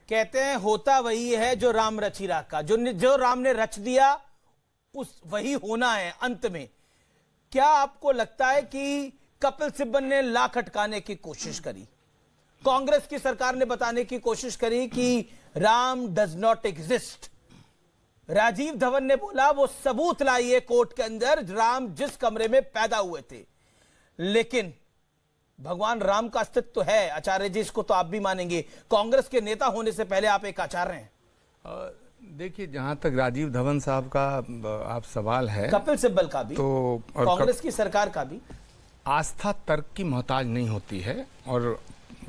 कहते हैं होता वही है जो राम रचि राखा, जो राम ने रच दिया उस वही होना है अंत में। क्या आपको लगता है कि कपिल सिब्बल ने लाख अटकाने की कोशिश करी, कांग्रेस की सरकार ने बताने की कोशिश करी कि Ram does not exist? Rajiv Dhawan ने बोला वो सबूत लाइए कोर्ट के अंदर राम जिस कमरे में पैदा हुए थे, लेकिन भगवान राम का अस्तित्व तो है। आचार्य जी इसको तो आप भी मानेंगे, कांग्रेस के नेता होने से पहले आप एक आचार्य हैं। देखिए, जहां तक राजीव धवन साहब का आप सवाल है, कपिल सिब्बल का भी तो कांग्रेस की सरकार का भी, आस्था तर्क की मोहताज नहीं होती है और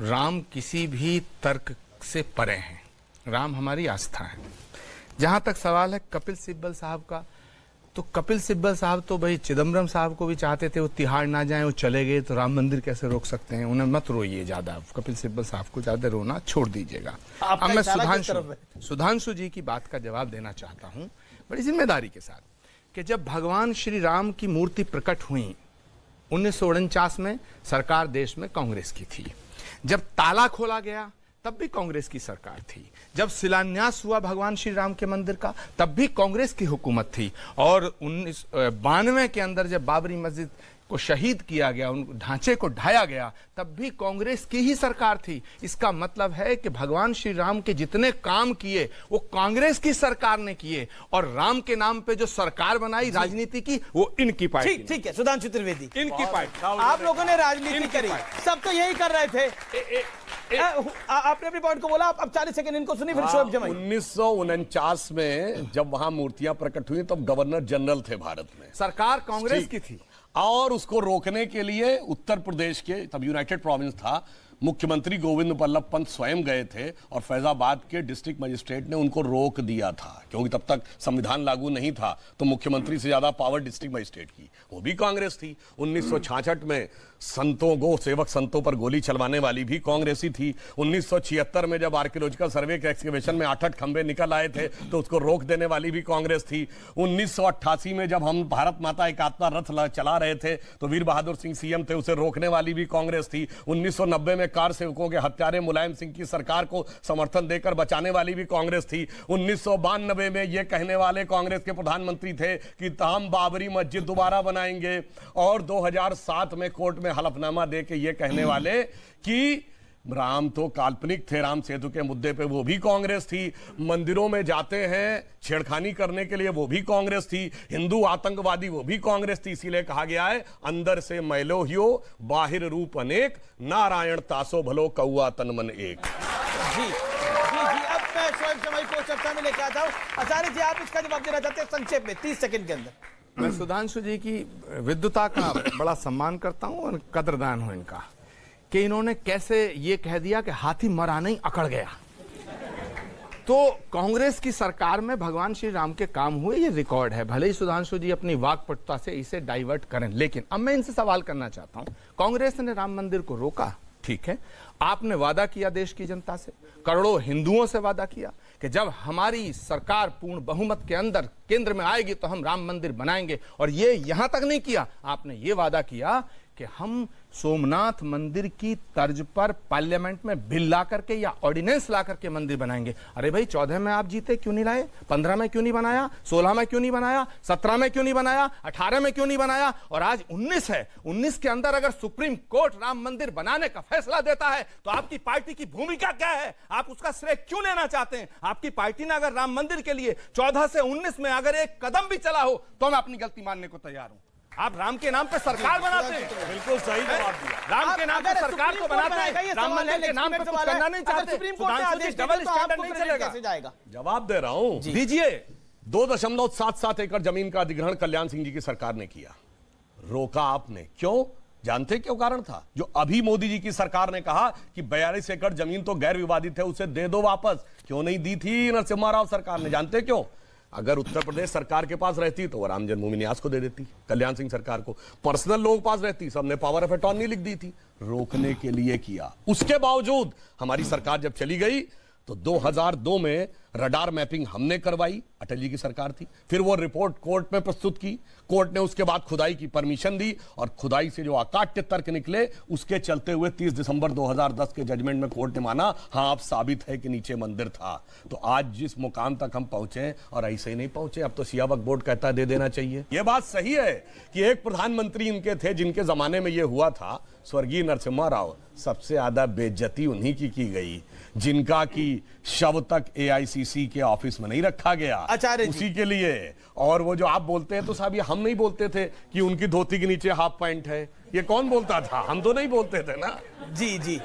राम किसी भी तर्क से परे हैं। राम हमारी आस्था है। जहां तक सवाल है कपिल सिब्बल साहब का, तो कपिल सिब्बल साहब तो भाई चिदम्बरम साहब को भी चाहते थे वो तिहाड़ ना जाए, वो चले गए, तो राम मंदिर कैसे रोक सकते हैं? उन्हें मत रोइए ज्यादा, कपिल सिब्बल साहब को ज्यादा रोना छोड़ दीजिएगा। अब मैं सुधांशु जी की बात का जवाब देना चाहता हूं बड़ी जिम्मेदारी के साथ, कि जब भगवान श्री राम की मूर्ति प्रकट हुई 1949 में, सरकार देश में कांग्रेस की थी। जब ताला खोला गया तब भी कांग्रेस की सरकार थी। जब शिलान्यास हुआ भगवान श्री राम के मंदिर का तब भी कांग्रेस की हुकूमत थी। और 1992 के अंदर जब बाबरी मस्जिद को शहीद किया गया, उन ढांचे को ढाया गया, तब भी कांग्रेस की ही सरकार थी। इसका मतलब है कि भगवान श्री राम के जितने काम किए वो कांग्रेस की सरकार ने किए, और राम के नाम पे जो सरकार बनाई राजनीति की वो इनकी पार्टी। ठीक है सुधांशु त्रिवेदी, इनकी पार्र्टी। आप लोगों ने राजनीति करी, सब तो यही कर रहे थे। आपने अपने पॉइंट को बोला, अब 40 सेकंड इनको सुनी, फिर शोएब जमाई। 1949 में जब वहां मूर्तियां प्रकट हुई तब गवर्नर जनरल थे भारत में, सरकार कांग्रेस की थी, और उसको रोकने के लिए उत्तर प्रदेश के, तब यूनाइटेड प्रोविंस था, मुख्यमंत्री गोविंद बल्लभ पंत स्वयं गए थे और फैजाबाद के डिस्ट्रिक्ट मजिस्ट्रेट ने उनको रोक दिया था, क्योंकि तब तक संविधान लागू नहीं था, तो मुख्यमंत्री से ज्यादा पावर डिस्ट्रिक्ट मजिस्ट्रेट की, वो भी कांग्रेस थी। 1966 में गो सेवक संतों पर गोली चलवाने वाली भी कांग्रेसी थी। 1976 में जब आर्कियोलॉजिकल सर्वे के एक्सकवेशन में 8 खंबे निकल आए थे तो उसको रोक देने वाली भी कांग्रेस थी। 1988 में जब हम भारत माता एकात्मता रथ चला रहे थे तो वीर बहादुर सिंह सीएम थे, उसे रोकने वाली भी कांग्रेस थी। 1990 में कार सेवकों के हत्यारे मुलायम सिंह की सरकार को समर्थन देकर बचाने वाली भी कांग्रेस थी। 1992 में ये कहने वाले कांग्रेस के प्रधानमंत्री थे कि हम बाबरी मस्जिद दोबारा बनाएंगे, और 2007 में कोर्ट में हलफनामा दे के ये कहने वाले कि राम तो काल्पनिक थे, राम सेतु के मुद्दे पे वो भी कांग्रेस थी। मंदिरों में जाते हैं छेड़खानी करने के लिए, वो भी कांग्रेस थी। हिंदू आतंकवादी, वो भी कांग्रेस थी। इसीलिए कहा गया है अंदर से मैलो हियो बाहिर रूप अनेक, नारायण तासो भलो कौआ तन मन एक। जी जी जी, अब मैं शोएब जमाई को चर्चा में लेकर आता हूं। आचार्य जी, आप इसका जवाब देना चाहते हैं संक्षेप में 30 सेकंड के अंदर? मैं सुधांशु जी की विद्वता का बड़ा सम्मान करता हूं और कदरदान हूं इनका, कि इन्होंने कैसे ये कह दिया कि हाथी मरा नहीं अकड़ गया। तो कांग्रेस की सरकार में भगवान श्री राम के काम हुए, ये रिकॉर्ड है। भले ही सुधांशु जी अपनी वाकपटुता से इसे डाइवर्ट करें, लेकिन अब मैं इनसे सवाल करना चाहता हूं। कांग्रेस ने राम मंदिर को रोका, ठीक है, आपने वादा किया देश की जनता से, करोड़ों हिंदुओं से वादा किया कि जब हमारी सरकार पूर्ण बहुमत के अंदर केंद्र में आएगी तो हम राम मंदिर बनाएंगे, और ये यहां तक नहीं किया, आपने ये वादा किया कि हम सोमनाथ मंदिर की तर्ज पर पार्लियामेंट में बिल ला करके या ऑर्डिनेंस ला करके मंदिर बनाएंगे। अरे भाई 14 में आप जीते, क्यों नहीं लाए? 15 में क्यों नहीं बनाया? 16 में क्यों नहीं बनाया? 17 में क्यों नहीं बनाया? 18 में क्यों नहीं बनाया? और आज 19 है, 19 के अंदर अगर सुप्रीम कोर्ट राम मंदिर बनाने का फैसला देता है तो आपकी पार्टी की भूमिका क्या है? आप उसका श्रेय क्यों लेना चाहते हैं? आपकी पार्टी ने अगर राम मंदिर के लिए 14 से 19 में अगर एक कदम भी चला हो तो मैं अपनी गलती मानने को तैयार हूं। आप राम के नाम पे सरकार बनाते हैं, बिल्कुल सही जवाब दिया। राम के नाम पे सरकार को बनाते हैं, राम मंदिर के नाम पे कुछ करना नहीं चाहते। सुप्रीम कोर्ट ने आदेश डबल स्टैंडर्ड नहीं चलेगा। कैसे जाएगा? जवाब दे रहा हूं, दीजिए। 2.77 एकड़ जमीन का अधिग्रहण कल्याण सिंह जी की सरकार ने किया, रोका आपने। क्यों? जानते क्यों कारण था? जो अभी मोदी जी की सरकार ने कहा कि 42 एकड़ जमीन तो गैर विवादित है, उसे दे दो वापस, क्यों नहीं दी थी नरसिम्हा राव सरकार ने? जानते क्यों? अगर उत्तर प्रदेश सरकार के पास रहती तो वो राम जन्मभूमि न्यास को दे देती, कल्याण सिंह सरकार को। पर्सनल लोगों के पास रहती, सबने पावर ऑफ अटॉर्नी लिख दी थी, रोकने के लिए किया। उसके बावजूद हमारी सरकार जब चली गई तो 2002 में रडार मैपिंग हमने करवाई, अटल जी की सरकार थी। फिर वो रिपोर्ट कोर्ट में प्रस्तुत की, कोर्ट ने उसके बाद खुदाई की परमिशन दी और खुदाई से जो अकाट्य तर्क निकले उसके चलते हुए 30 दिसंबर 2010 के जजमेंट में कोर्ट ने माना हाँ अब साबित है कि नीचे मंदिर था। तो आज जिस मुकाम तक हम पहुंचे और ऐसे ही नहीं पहुंचे, अब तो सिया वक्फ बोर्ड कहता दे देना चाहिए। यह बात सही है कि एक प्रधानमंत्री इनके थे जिनके जमाने में यह हुआ था, स्वर्गीय नरसिम्हा राव। सबसे ज्यादा बेइज्जती उन्हीं की गई जिनका की शव तक एआईसीसी के ऑफिस में नहीं रखा गया, आचार्य जी। उसी के लिए। और वो जो आप बोलते हैं तो साहब ये हम नहीं बोलते थे कि उनकी धोती के नीचे हाफ पैंट है, ये कौन बोलता था? हम तो नहीं बोलते थे ना। जी जी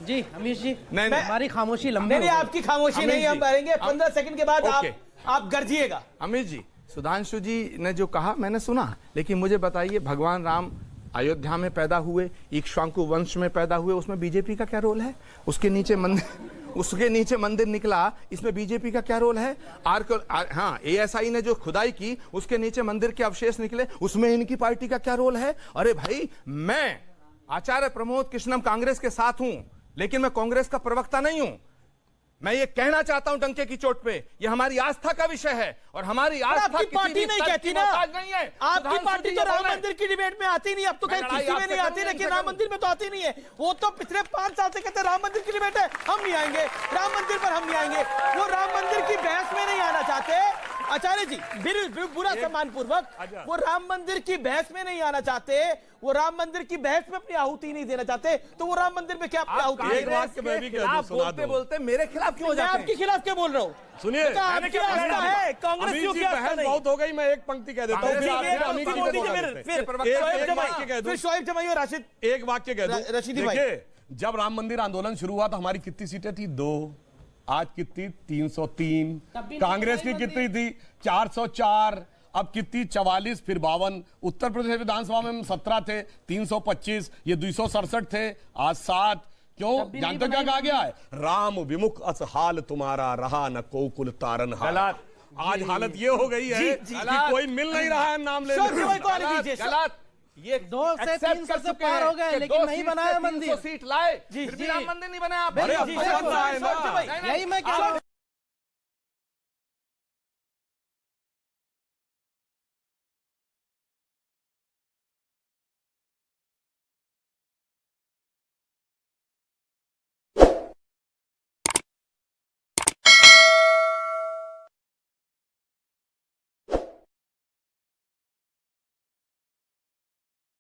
जी अमीश जी, नहीं, हमारी खामोशी लंबी नहीं, हो गई। आपकी खामोशी अमित नहीं, हम जी, करेंगे 15 सेकंड के बाद ओके। आप गर्जिएगा। अमित जी, सुधांशु जी ने जो कहा मैंने सुना, लेकिन मुझे बताइए भगवान राम अयोध्या में पैदा हुए, इक्ष्वाकु वंश में पैदा हुए, उसमें बीजेपी का क्या रोल है? उसके नीचे मंदिर निकला, इसमें बीजेपी का क्या रोल है? हाँ, एएसआई ने जो खुदाई की उसके नीचे मंदिर के अवशेष निकले, उसमें इनकी पार्टी का क्या रोल है? अरे भाई, मैं आचार्य प्रमोद कृष्णम कांग्रेस के साथ हूं, लेकिन मैं कांग्रेस का प्रवक्ता नहीं हूं। मैं ये कहना चाहता हूं डंके की चोट पे, ये हमारी आस्था का विषय है और हमारी आस्था आपकी किसी पार्टी भी नहीं तर्क कहती की ना, मोहताज नहीं है। आपकी सुधांशु पार्टी जी तो ये राम बोल रहे हैं। मंदिर की डिबेट में आती नहीं, अब तो मैं कहीं लड़ाई किसी में आपसे नहीं आती, करूंगा, लेकिन इनसे राम करूंगा। मंदिर में तो आती नहीं है। वो तो पिछले 5 साल से कहते हैं राम मंदिर की डिबेट है, हम नहीं आएंगे, राम मंदिर पर हम नहीं आएंगे। वो राम मंदिर की बहस में नहीं आना चाहते आचार्य जी, बुरा सम्मान पूर्वक, वो राम मंदिर की बहस में नहीं आना चाहते, वो राम मंदिर की बहस में अपनी आहुति नहीं देना चाहते, तो वो राम मंदिर में क्या अपनी आहुति एक देंगे? वाक्य मैं भी कह दूं, खिलाफ सुना बोलते दो। बोलते मेरे खिलाफ क्यों हो मैं जाते आपके हैं? खिलाफ क्या बोल रहा हूँ? सुनिए, बेटा, आपकी आस्था है, कांग्रेस अमीर क्यों जी की आस्था बहस नहीं? बहुत हो गई, मैं एक पंक्ति कह देता हूँ, फिर आप- फिर अमीर जी को मौका देते हैं। फिर एक शोएब जमाई, वाक्य कह दूं। फिर शोएब जमाई और राशिद। एक वाक्य कह दूं। रशीदी भाई। देखिए, जब राम मंदिर आंदोलन शुरू हुआ तो हमारी कितनी सीटें थी? 2। आज कितनी? 303। कांग्रेस की कितनी थी? 404। अब कितनी? 44, फिर 52। उत्तर प्रदेश विधानसभा में हम 17 थे, 325, ये 267 थे, आज 7। क्यों? जानते हो क्या कहा गया है? राम विमुख अस हाल तुम्हारा, रहा न को कुल तारन हाल। गलत। आज हालत ये हो गई है जी, कि कोई मिल नहीं रहा है नाम लेने शोएब जमाई को आने दीजिए। गलत। ये 2 से accept 300 कर से चुके पार हैं हो गए, कि लेकिन 2 नहीं सीट बनाया से 300 मंदिर। सीट लाए, जी, फिर भी जी। राम मंदिर नहीं बनाया। अरे, जी, अब पसंद आए ना। यही मैं क्या